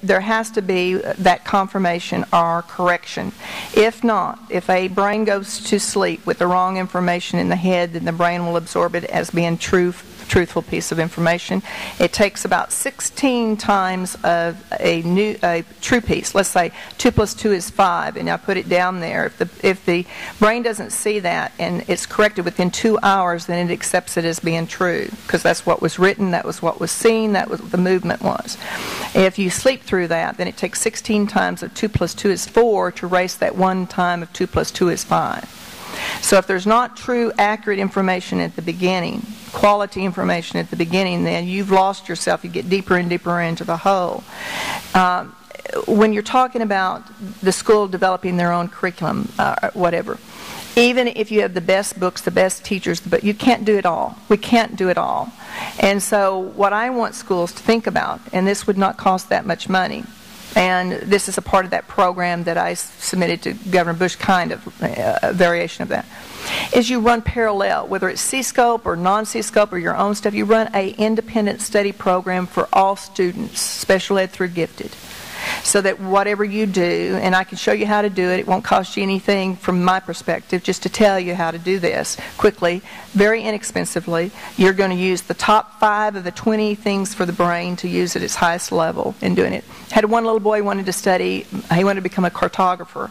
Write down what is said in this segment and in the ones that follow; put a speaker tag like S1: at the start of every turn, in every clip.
S1: there has to be that confirmation or correction. If not, if a brain goes to sleep with the wrong information in the head, then the brain will absorb it as being truthful piece of information. It takes about 16 times of a true piece. Let's say 2 + 2 is 5, and I put it down there. If the brain doesn't see that and it's corrected within 2 hours, then it accepts it as being true, because that's what was written, that was what was seen, that was what the movement was. If you sleep through that, then it takes 16 times of 2 + 2 is 4 to erase that one time of 2 + 2 is 5. So if there's not true, accurate information at the beginning, quality information at the beginning, then you've lost yourself. You get deeper and deeper into the hole. When you're talking about the school developing their own curriculum, whatever, even if you have the best books, the best teachers, but you can't do it all. We can't do it all. And so what I want schools to think about, and this would not cost that much money, and this is a part of that program that I submitted to Governor Bush, kind of a variation of that, is you run parallel, whether it's CSCOPE or non-CSCOPE or your own stuff, you run an independent study program for all students, special ed through gifted. So that whatever you do, and I can show you how to do it, it won't cost you anything from my perspective, just to tell you how to do this quickly, very inexpensively. You're going to use the top 5 of the 20 things for the brain to use at its highest level in doing it. Had one little boy wanted to study, he wanted to become a cartographer.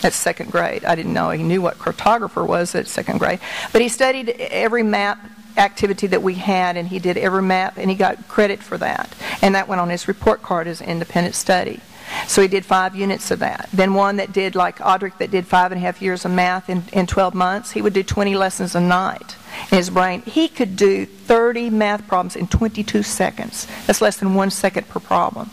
S1: That's 2nd grade. I didn't know he knew what cartographer was at 2nd grade. But he studied every map activity that we had, and he did every map, and he got credit for that. And that went on his report card as independent study. So he did 5 units of that. Then one that did, like Audric, that did 5.5 years of math in 12 months, he would do 20 lessons a night in his brain. He could do 30 math problems in 22 seconds. That's less than 1 second per problem.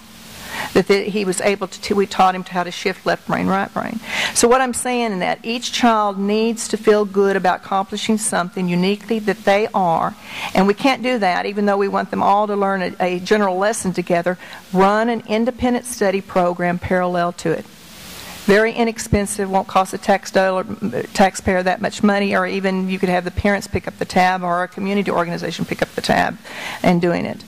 S1: He was able to, we taught him how to shift left brain, right brain. So what I'm saying is that each child needs to feel good about accomplishing something uniquely that they are, and we can't do that even though we want them all to learn a general lesson together. Run an independent study program parallel to it. Very inexpensive, won't cost a taxpayer that much money, or even you could have the parents pick up the tab or a community organization pick up the tab and doing it.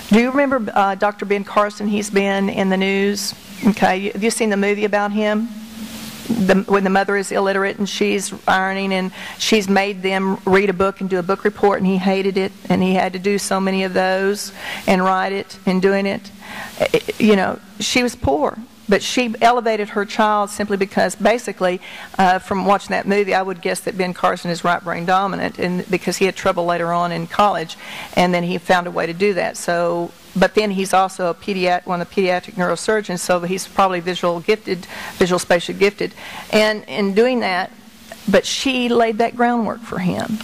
S1: Do you remember Dr. Ben Carson? He's been in the news. Okay, have you seen the movie about him? When the mother is illiterate and she's ironing, and she's made them read a book and do a book report, and he hated it, and he had to do so many of those and write it and doing it. You know, she was poor. But she elevated her child simply because, basically, from watching that movie, I would guess that Ben Carson is right brain dominant, and because he had trouble later on in college, and then he found a way to do that. So, but then he's also one of the pediatric neurosurgeons, so he's probably visual spatial gifted, and in doing that, but she laid that groundwork for him,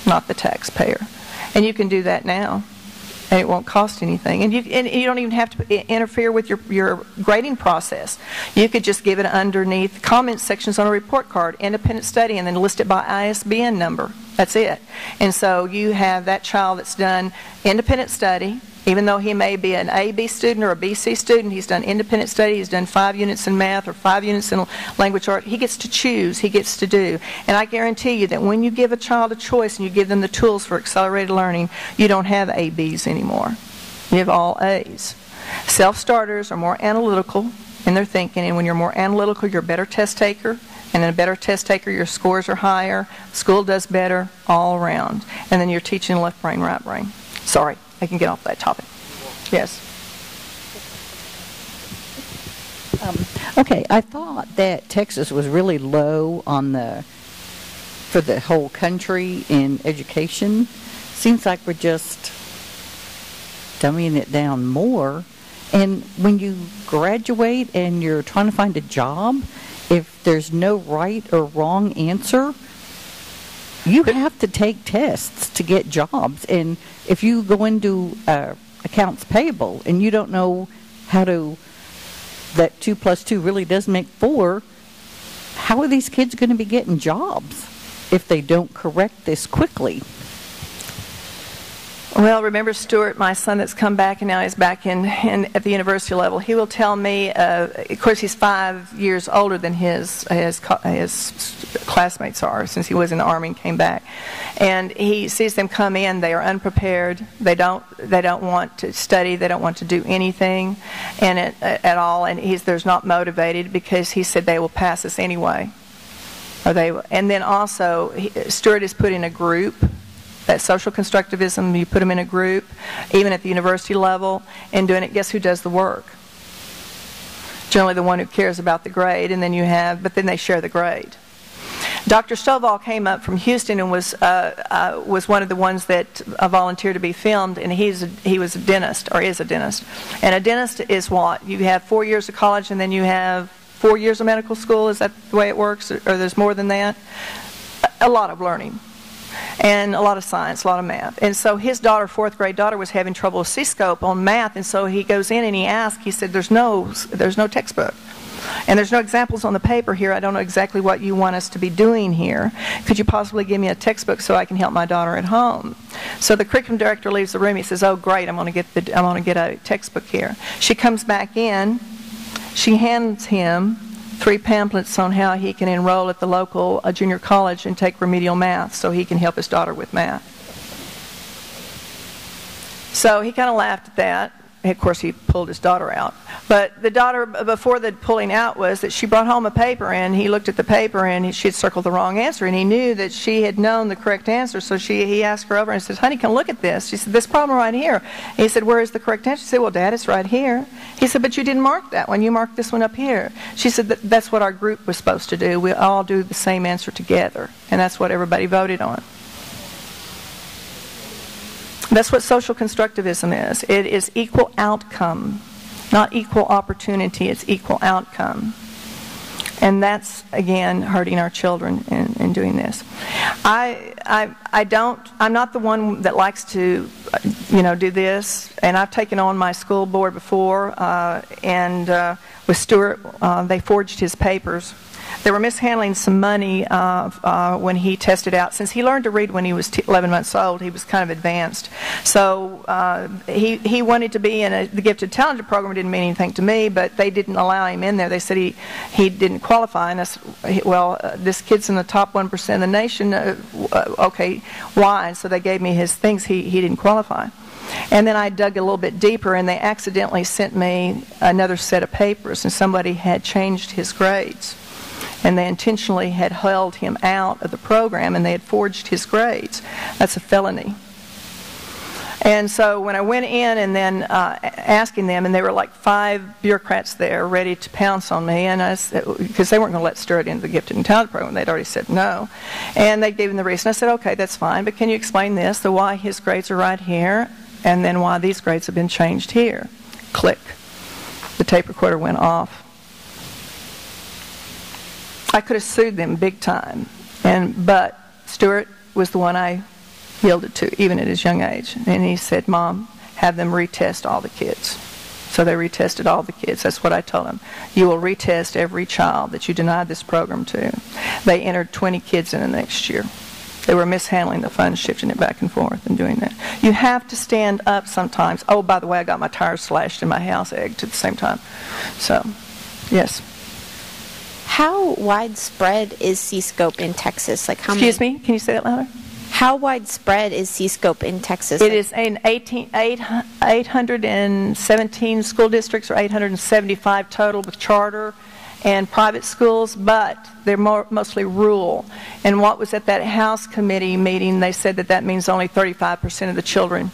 S1: not the taxpayer, and you can do that now. And it won't cost anything. And you don't even have to interfere with your grading process. You could just give it underneath comment sections on a report card, independent study, and then list it by ISBN number. That's it. And so you have that child that's done independent study, even though he may be an A-B student or a B-C student, he's done independent study, he's done 5 units in math or 5 units in language art. He gets to choose, he gets to do. And I guarantee you that when you give a child a choice and you give them the tools for accelerated learning, you don't have A-Bs anymore. You have all A's. Self-starters are more analytical in their thinking, and when you're more analytical, you're a better test taker. And in a better test taker, your scores are higher, school does better all around. And then you're teaching left brain, right brain. Sorry. I can get off that topic. Yes.
S2: Okay, I thought that Texas was really low on for the whole country in education. Seems like we're just dumbing it down more. And when you graduate and you're trying to find a job, if there's no right or wrong answer, you have to take tests to get jobs. And if you go into accounts payable and you don't know that 2 + 2 really does make 4, how are these kids going to be getting jobs if they don't correct this quickly?
S1: Well, remember Stuart, my son that's come back and now he's back in at the university level. He will tell me, of course, he's 5 years older than his classmates are, since he was in the Army and came back. And he sees them come in, they are unprepared, they don't want to study, they don't want to do anything at all, and there's not motivated, because he said they will pass us anyway. And then also, Stuart is put in a group. That social constructivism, you put them in a group, even at the university level, and doing it, guess who does the work? Generally the one who cares about the grade, and then but then they share the grade. Dr. Stovall came up from Houston and was one of the ones that volunteered to be filmed, and he was a dentist, or is a dentist. And a dentist is what? You have 4 years of college, and then you have 4 years of medical school. Is that the way it works, or there's more than that? A lot of learning. And a lot of science, a lot of math. And so his daughter, 4th grade daughter, was having trouble with CSCOPE on math, and so he goes in and he asks, he said, there's no textbook. And there's no examples on the paper here. I don't know exactly what you want us to be doing here. Could you possibly give me a textbook so I can help my daughter at home? So the curriculum director leaves the room. He says, oh, great, I'm going to get a textbook here. She comes back in. She hands him 3 pamphlets on how he can enroll at the local junior college and take remedial math so he can help his daughter with math. So he kind of laughed at that. Of course, he pulled his daughter out. But the daughter, before the pulling out, was that she brought home a paper, and he looked at the paper, and she had circled the wrong answer, and he knew that she had known the correct answer, so he asked her over and says, honey, come look at this. She said, this problem right here. And he said, where is the correct answer? She said, well, Dad, it's right here. He said, but you didn't mark that one. You marked this one up here. She said, that's what our group was supposed to do. We all do the same answer together, and that's what everybody voted on. That's what social constructivism is. It is equal outcome, not equal opportunity. It's equal outcome. And that's, again, hurting our children in doing this. I'm not the one that likes to, do this. And I've taken on my school board before, and with Stuart, they forged his papers. They were mishandling some money when he tested out. Since he learned to read when he was 11 months old, he was kind of advanced. So he wanted to be in the Gifted Talented program. It didn't mean anything to me, but they didn't allow him in there. They said he didn't qualify. And this kid's in the top 1% of the nation. Okay, why? And so they gave me his things. He didn't qualify. And then I dug a little bit deeper, and they accidentally sent me another set of papers, and somebody had changed his grades. And they intentionally had held him out of the program, and they had forged his grades. That's a felony. And so when I went in and then asking them, and there were like 5 bureaucrats there ready to pounce on me, and because they weren't going to let Stuart into the Gifted and Talented program, they'd already said no. And they gave him the reason. I said, okay, that's fine, but can you explain this, the why his grades are right here, and then why these grades have been changed here? Click. The tape recorder went off. I could have sued them big time, but Stuart was the one I yielded to, even at his young age. And he said, Mom, have them retest all the kids. So they retested all the kids. That's what I told them. You will retest every child that you denied this program to. They entered 20 kids in the next year. They were mishandling the funds, shifting it back and forth and doing that. You have to stand up sometimes. Oh, by the way, I got my tires slashed in my house, egged at the same time. So, yes.
S3: How widespread is CSCOPE in Texas? Like how
S1: Excuse me? Can you say that louder?
S3: How widespread is CSCOPE in Texas?
S1: It is in 817 school districts, or 875 total with charter and private schools, but they're mostly rural. And what was at that House committee meeting, they said that means only 35% of the children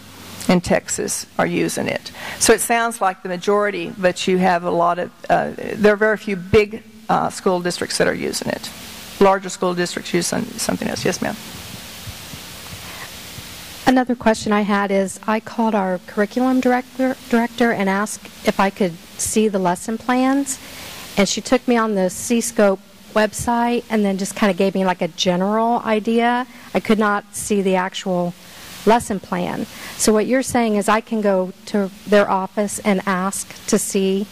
S1: in Texas are using it. So it sounds like the majority, but you have a lot of, there are very few big school districts that are using it. Larger school districts use something else. Yes, ma'am.
S4: Another question I had is, I called our curriculum director and asked if I could see the lesson plans, and she took me on the CSCOPE website and then just kind of gave me like a general idea. I could not see the actual lesson plan. So what you're saying is I can go to their office and ask to see.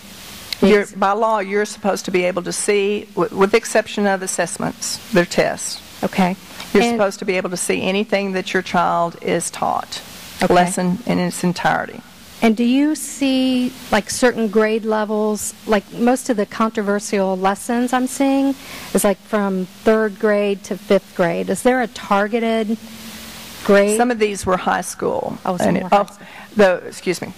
S1: By law, you're supposed to be able to see, with the exception of assessments, their tests.
S4: Okay.
S1: You're supposed to be able to see anything that your child is taught.
S4: Okay.
S1: lesson in its entirety.
S4: And do you see like certain grade levels, like most of the controversial lessons I'm seeing is like from 3rd grade to 5th grade. Is there a targeted grade?
S1: Some of these were high school.
S4: Oh, some were high school.
S1: Excuse me.